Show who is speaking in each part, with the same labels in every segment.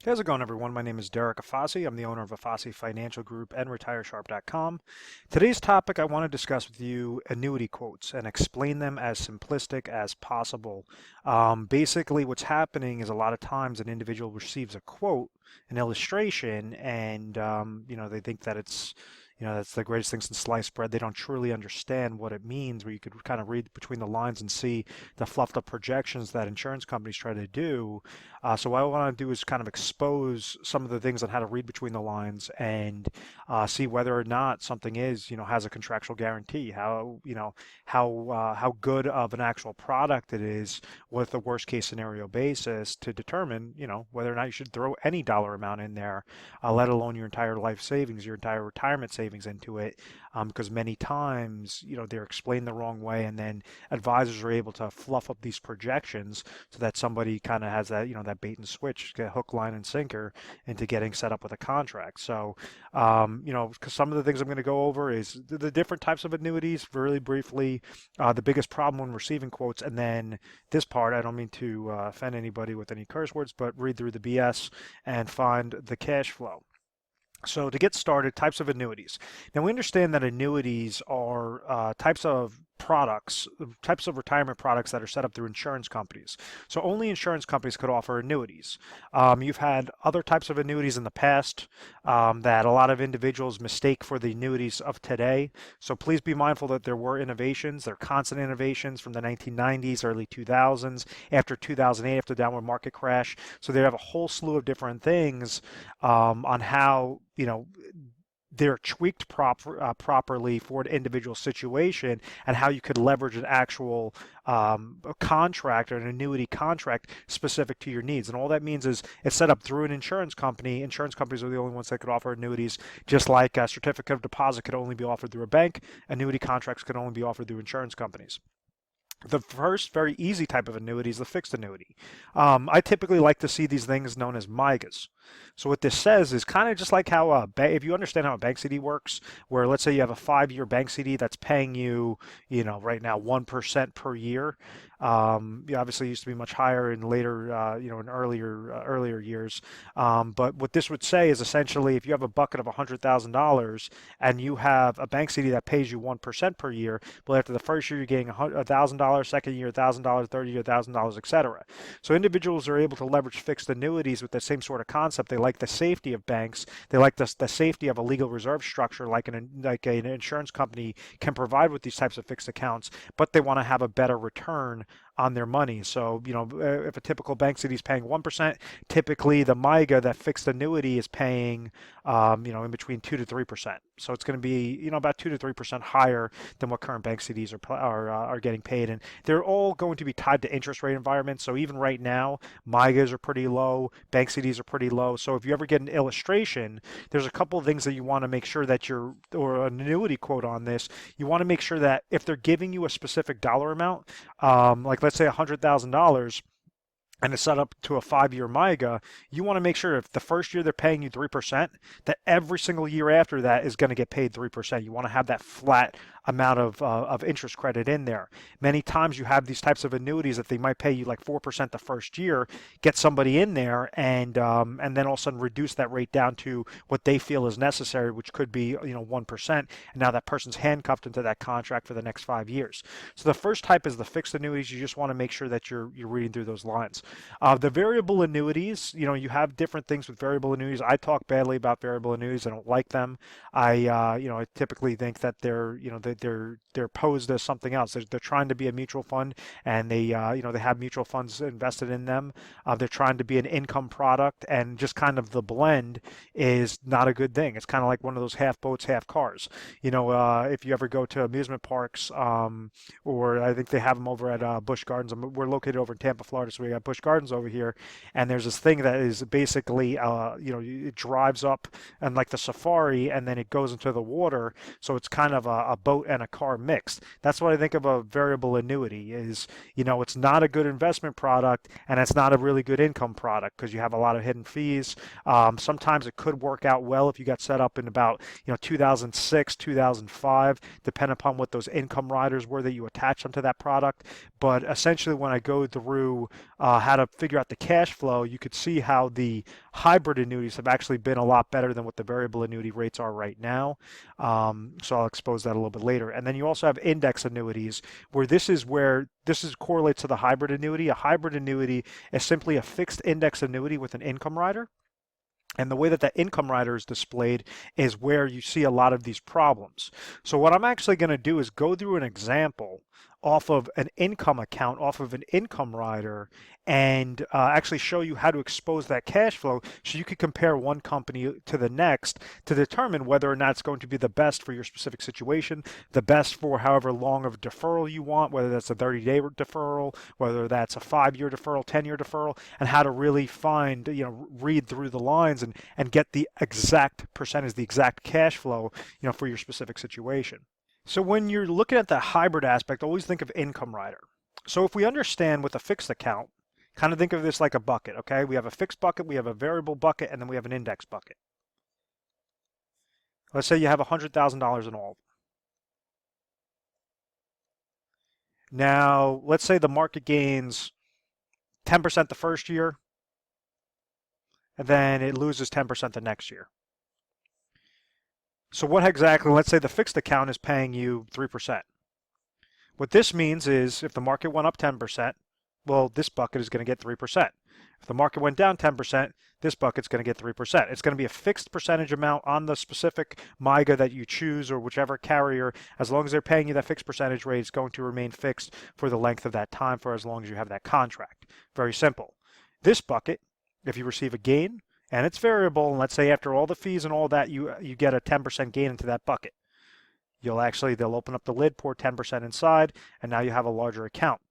Speaker 1: How's it going, everyone? My name is Derek Afasi. I'm the owner of Afasi Financial Group and RetireSharp.com. Today's topic, I want to discuss with you annuity quotes and explain them as simplistic as possible. Basically, what's happening is a lot of times an individual receives a quote, an illustration, and they think that that's the greatest thing since sliced bread. They don't truly understand what it means, where you could kind of read between the lines and see the fluffed up projections that insurance companies try to do. So what I want to do is kind of expose some of the things on how to read between the lines and see whether or not something has a contractual guarantee, how good of an actual product it is with a worst case scenario basis to determine, whether or not you should throw any dollar amount in there, let alone your entire life savings, your entire retirement savings into it, because many times, they're explained the wrong way, and then advisors are able to fluff up these projections so that somebody kind of has that bait and switch, get hook, line, and sinker into getting set up with a contract. So, 'cause some of the things I'm going to go over is the different types of annuities, really briefly, the biggest problem when receiving quotes, and then this part, I don't mean to offend anybody with any curse words, but read through the BS and find the cash flow. So to get started, types of annuities. Now we understand that annuities are types of products, types of retirement products that are set up through insurance companies. So only insurance companies could offer annuities. You've had other types of annuities in the past that a lot of individuals mistake for the annuities of today. So please be mindful that there were innovations, there are constant innovations from the 1990s, early 2000s, after 2008, after the downward market crash. So they have a whole slew of different things on how they're tweaked properly for an individual situation, and how you could leverage an actual a contract or an annuity contract specific to your needs. And all that means is it's set up through an insurance company. Insurance companies are the only ones that could offer annuities, just like a certificate of deposit could only be offered through a bank. Annuity contracts could only be offered through insurance companies. The first very easy type of annuity is the fixed annuity. I typically like to see these things known as MIGAs. So what this says is kind of just like how if you understand how a bank CD works, where let's say you have a 5-year bank CD that's paying you, right now 1% per year. Obviously it used to be much higher in later, in earlier years. But what this would say is essentially if you have a bucket of $100,000 and you have a bank CD that pays you 1% per year, but after the first year you're getting $1,000, second year $1,000, third year $1,000, etc. So individuals are able to leverage fixed annuities with the same sort of concept. They like the safety of banks. They like the safety of a legal reserve structure like an insurance company can provide with these types of fixed accounts, but they want to have a better return on their money. So, if a typical bank CD is paying 1%, typically the MIGA, that fixed annuity, is paying, in between 2 to 3%. So it's going to be, about 2 to 3% higher than what current bank CDs are getting paid. And they're all going to be tied to interest rate environments. So even right now, MIGAs are pretty low, bank CDs are pretty low. So if you ever get an illustration, there's a couple of things that you want to make sure that or an annuity quote on this, you want to make sure that if they're giving you a specific dollar amount, like let's say $100,000, and it's set up to a 5-year MIGA, you want to make sure if the first year they're paying you 3%, that every single year after that is going to get paid 3%. You want to have that flat amount of interest credit in there. Many times you have these types of annuities that they might pay you like 4% the first year, get somebody in there, and then all of a sudden reduce that rate down to what they feel is necessary, which could be 1%. And now that person's handcuffed into that contract for the next 5 years. So the first type is the fixed annuities. You just want to make sure that you're reading through those lines. The variable annuities, you have different things with variable annuities. I talk badly about variable annuities. I don't like them. I typically think that they're posed as something else. They're trying to be a mutual fund, and they have mutual funds invested in them. They're trying to be an income product, and just kind of the blend is not a good thing. It's kind of like one of those half boats, half cars. If you ever go to amusement parks, or I think they have them over at Busch Gardens. We're located over in Tampa, Florida, so we got Busch Gardens over here, and there's this thing that is basically, it drives up and like the safari, and then it goes into the water. So it's kind of a boat and a car mixed. That's what I think of a variable annuity is, it's not a good investment product and it's not a really good income product because you have a lot of hidden fees. Sometimes it could work out well if you got set up in about, 2006, 2005, depending upon what those income riders were that you attach them to that product. But essentially, when I go through how to figure out the cash flow, you could see how the hybrid annuities have actually been a lot better than what the variable annuity rates are right now. So I'll expose that a little bit later. And then you also have index annuities, where this is correlates to the hybrid annuity. A hybrid annuity is simply a fixed index annuity with an income rider. And the way that income rider is displayed is where you see a lot of these problems. So what I'm actually going to do is go through an example off of an income account, off of an income rider, and actually show you how to expose that cash flow so you could compare one company to the next to determine whether or not it's going to be the best for your specific situation, the best for however long of deferral you want, whether that's a 30-day deferral, whether that's a 5-year deferral, 10-year deferral, and how to really find, read through the lines and get the exact percentage, the exact cash flow, for your specific situation. So when you're looking at the hybrid aspect, always think of income rider. So if we understand with a fixed account, kind of think of this like a bucket, okay? We have a fixed bucket, we have a variable bucket, and then we have an index bucket. Let's say you have $100,000 in all of them. Now, let's say the market gains 10% the first year, and then it loses 10% the next year. So what exactly, let's say the fixed account is paying you 3%. What this means is if the market went up 10%, well, this bucket is going to get 3%. If the market went down 10%, this bucket's going to get 3%. It's going to be a fixed percentage amount on the specific MYGA that you choose or whichever carrier. As long as they're paying you that fixed percentage rate, it's going to remain fixed for the length of that time for as long as you have that contract. Very simple. This bucket, if you receive a gain, and it's variable, and let's say after all the fees and all that, you get a 10% gain into that bucket. They'll open up the lid, pour 10% inside, and now you have a larger account.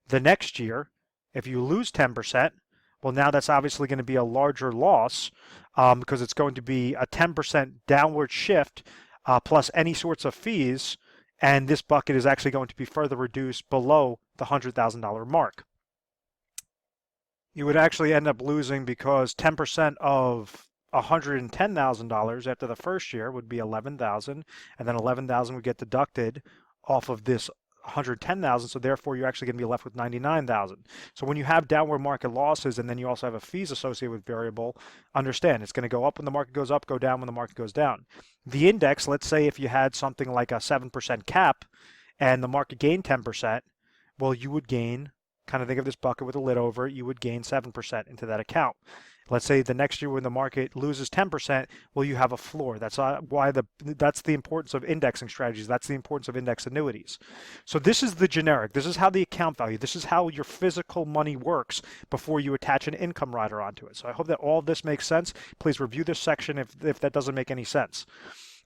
Speaker 1: The next year, if you lose 10%, well, now that's obviously going to be a larger loss because it's going to be a 10% downward shift plus any sorts of fees, and this bucket is actually going to be further reduced below the $100,000 mark. You would actually end up losing because 10% of $110,000 after the first year would be $11,000, and then $11,000 would get deducted off of this $110,000, so therefore you're actually going to be left with $99,000. So when you have downward market losses and then you also have a fees associated with variable, understand it's going to go up when the market goes up, go down when the market goes down. The index, let's say if you had something like a 7% cap and the market gained 10%, well, you would gain, kind of think of this bucket with a lid over it, you would gain 7% into that account. Let's say the next year when the market loses 10%, well, you have a floor. That's the importance of indexing strategies. That's the importance of index annuities. So this is the generic. This is how the account value, this is how your physical money works before you attach an income rider onto it. So I hope that all of this makes sense. Please review this section if that doesn't make any sense.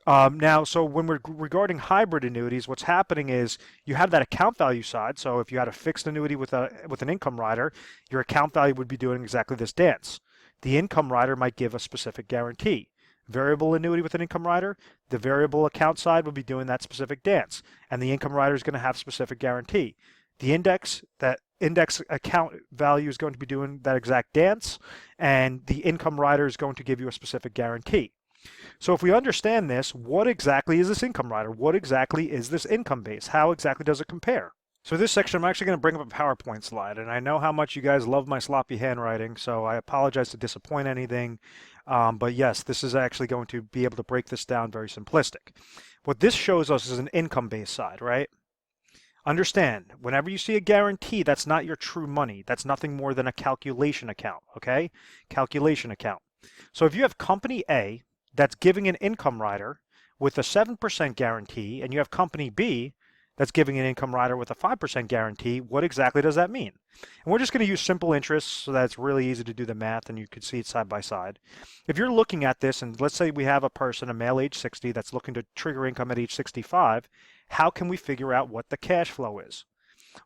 Speaker 1: Now, so when we're regarding hybrid annuities, what's happening is you have that account value side. So if you had a fixed annuity with an income rider, your account value would be doing exactly this dance. The income rider might give a specific guarantee. Variable annuity with an income rider, the variable account side will be doing that specific dance, and the income rider is going to have specific guarantee. That index account value is going to be doing that exact dance, and the income rider is going to give you a specific guarantee. So if we understand this, what exactly is this income rider? What exactly is this income base? How exactly does it compare? So this section, I'm actually going to bring up a PowerPoint slide, and I know how much you guys love my sloppy handwriting, so I apologize to disappoint anything, but yes, this is actually going to be able to break this down very simplistic. What this shows us is an income-based side, right? Understand, whenever you see a guarantee, that's not your true money. That's nothing more than a calculation account, okay? Calculation account. So if you have company A that's giving an income rider with a 7% guarantee, and you have company B that's giving an income rider with a 5% guarantee, what exactly does that mean? And we're just going to use simple interest so that it's really easy to do the math and you can see it side by side. If you're looking at this, and let's say we have a person, a male age 60, that's looking to trigger income at age 65, how can we figure out what the cash flow is?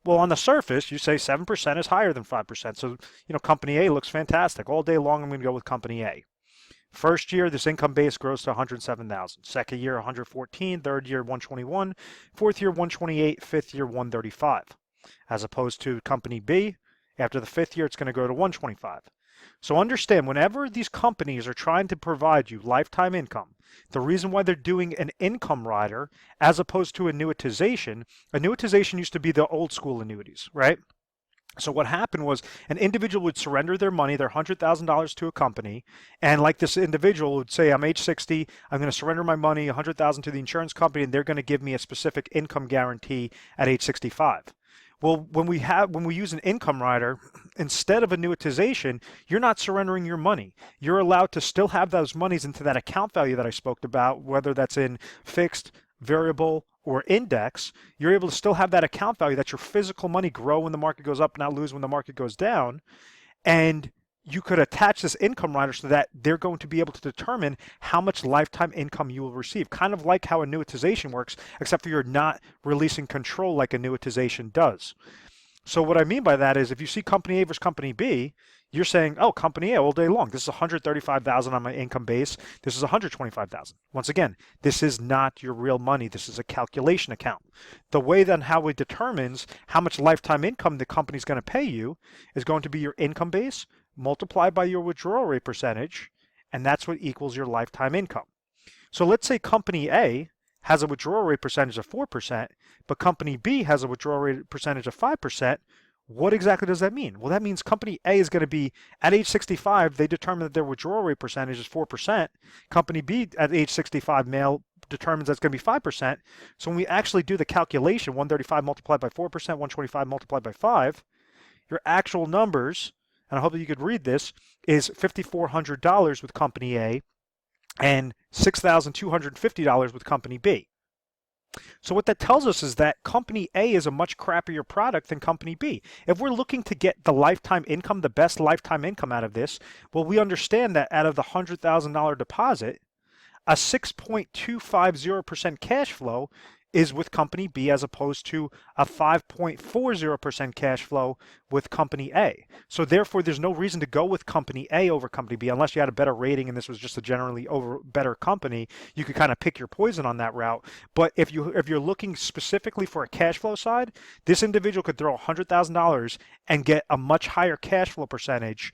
Speaker 1: Well, on the surface, you say 7% is higher than 5%. So, company A looks fantastic. All day long, I'm going to go with company A. First year, this income base grows to 107,000. Second year, 114. Third year, 121. Fourth year, 128. Fifth year, 135. As opposed to company B, after the fifth year, it's going to go to 125. So understand, whenever these companies are trying to provide you lifetime income, the reason why they're doing an income rider as opposed to annuitization used to be the old school annuities, right? So what happened was an individual would surrender their money, their $100,000 to a company, and like this individual would say, I'm age 60, I'm going to surrender my money, $100,000 to the insurance company, and they're going to give me a specific income guarantee at age 65. Well, when we use an income rider, instead of annuitization, you're not surrendering your money. You're allowed to still have those monies into that account value that I spoke about, whether that's in fixed, variable, or index. You're able to still have that account value, that your physical money grow when the market goes up, not lose when the market goes down. And you could attach this income rider so that they're going to be able to determine how much lifetime income you will receive. Kind of like how annuitization works, except for you're not releasing control like annuitization does. So what I mean by that is if you see company A versus company B, you're saying, oh, company A all day long. This is 135,000 on my income base. This is 125,000. Once again, this is not your real money. This is a calculation account. The way then how it determines how much lifetime income the company's going to pay you is going to be your income base multiplied by your withdrawal rate percentage, and that's what equals your lifetime income. So let's say company A has a withdrawal rate percentage of 4%, but company B has a withdrawal rate percentage of 5%. What exactly does that mean? Well, that means company A is going to be, at age 65, they determine that their withdrawal rate percentage is 4%. Company B at age 65 male determines that's going to be 5%. So when we actually do the calculation, 135 multiplied by 4%, 125 multiplied by 5, your actual numbers, and I hope that you could read this, is $5,400 with company A and $6,250 with company B. So what that tells us is that company A is a much crappier product than company B. If we're looking to get the lifetime income, the best lifetime income out of this, well, we understand that out of the $100,000 deposit, a 6.250% cash flow is with company B as opposed to a 5.40% cash flow with company A. So therefore, there's no reason to go with company A over company B unless you had a better rating and this was just a generally better company. You could kind of pick your poison on that route. But if you're looking specifically for a cash flow side, this individual could throw $100,000 and get a much higher cash flow percentage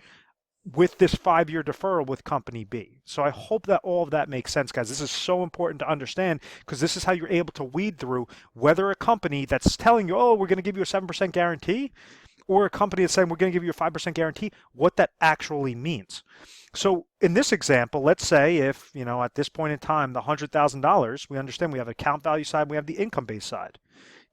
Speaker 1: with this 5-year deferral with company B. So I hope that all of that makes sense, guys. This is so important to understand because this is how you're able to weed through whether a company that's telling you, oh, we're going to give you a 7% guarantee, or a company that's saying we're going to give you a 5% guarantee, what that actually means. So in this example, let's say if, at this point in time, the $100,000, we understand we have the account value side, we have the income base side.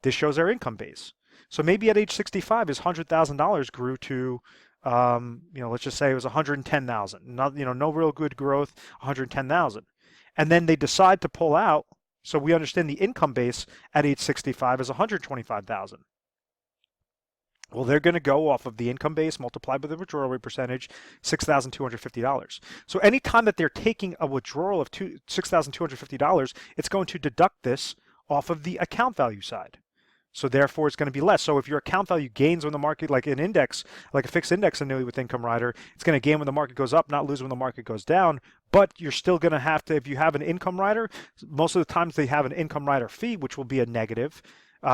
Speaker 1: This shows our income base. So maybe at age 65, his $100,000 grew to let's just say it was 110,000. No real good growth, 110,000. And then they decide to pull out. So we understand the income base at age 65 is 125,000. Well, they're going to go off of the income base multiplied by the withdrawal rate percentage, $6,250. So anytime that they're taking a withdrawal of $6,250, it's going to deduct this off of the account value side. So therefore, it's going to be less. So if your account value gains when the market, like an index, like a fixed index annuity with income rider, it's going to gain when the market goes up, not lose when the market goes down. But you're still going to have to, if you have an income rider, most of the times they have an income rider fee, which will be a negative,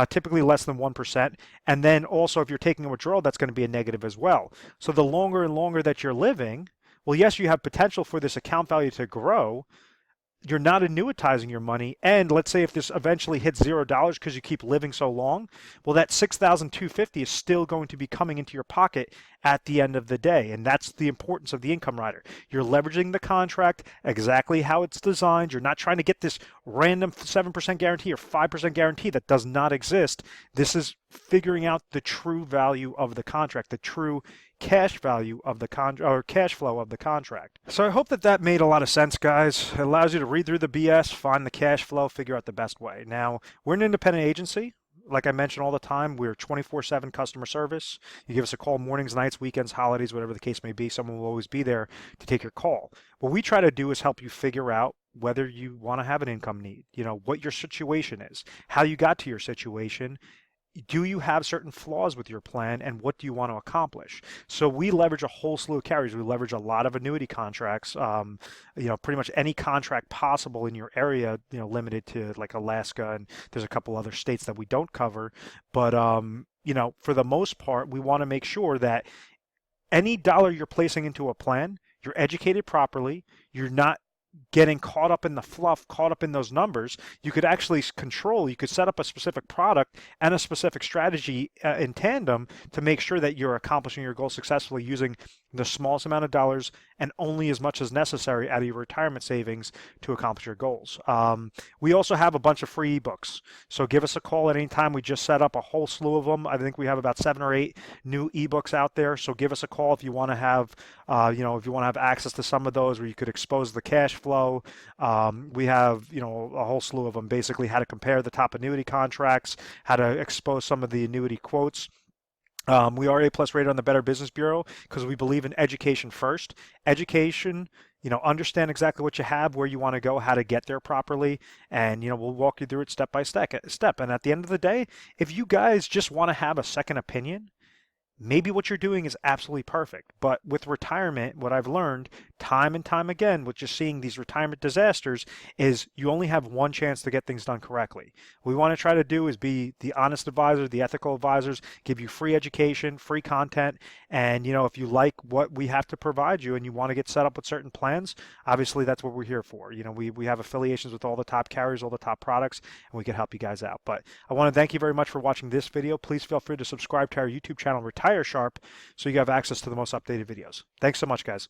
Speaker 1: typically less than 1%. And then also if you're taking a withdrawal, that's going to be a negative as well. So the longer and longer that you're living, well, yes, you have potential for this account value to grow. You're not annuitizing your money, and let's say if this eventually hits $0 because you keep living so long, well, that $6,250 is still going to be coming into your pocket at the end of the day, and that's the importance of the income rider. You're leveraging the contract exactly how it's designed. You're not trying to get this random 7% guarantee or 5% guarantee that does not exist. This is figuring out the true value of the contract, the true cash value of the or cash flow of the contract. So I hope that made a lot of sense, guys. It allows you to read through the BS, find the cash flow, figure out the best way. Now, we're an independent agency. Like I mentioned all the time, we're 24/7 customer service. You give us a call mornings, nights, weekends, holidays, whatever the case may be. Someone will always be there to take your call. What we try to do is help you figure out whether you want to have an income need, what your situation is, how you got to your situation, do you have certain flaws with your plan, and what do you want to accomplish? So we leverage a whole slew of carriers. We leverage a lot of annuity contracts, pretty much any contract possible in your area, limited to like Alaska, and there's a couple other states that we don't cover. But, for the most part, we want to make sure that any dollar you're placing into a plan, you're educated properly, you're not getting caught up in the fluff, caught up in those numbers. You could actually control, you could set up a specific product and a specific strategy in tandem to make sure that you're accomplishing your goal successfully using the smallest amount of dollars and only as much as necessary out of your retirement savings to accomplish your goals. We also have a bunch of free ebooks. So give us a call at any time. We just set up a whole slew of them. I think we have about 7 or 8 new ebooks out there. So give us a call if you want to have, if you want to have access to some of those where you could expose the cash flow. We have, a whole slew of them, basically how to compare the top annuity contracts, how to expose some of the annuity quotes. We are A+ rated on the Better Business Bureau because we believe in education first. Education, understand exactly what you have, where you want to go, how to get there properly, and we'll walk you through it step by step. And at the end of the day, if you guys just want to have a second opinion, maybe what you're doing is absolutely perfect. But with retirement, what I've learned time and time again with just seeing these retirement disasters is you only have one chance to get things done correctly. What we want to try to do is be the honest advisor, the ethical advisors, give you free education, free content. And, if you like what we have to provide you and you want to get set up with certain plans, obviously that's what we're here for. We have affiliations with all the top carriers, all the top products, and we can help you guys out. But I want to thank you very much for watching this video. Please feel free to subscribe to our YouTube channel, Retire Sharp, so you have access to the most updated videos. Thanks so much, guys.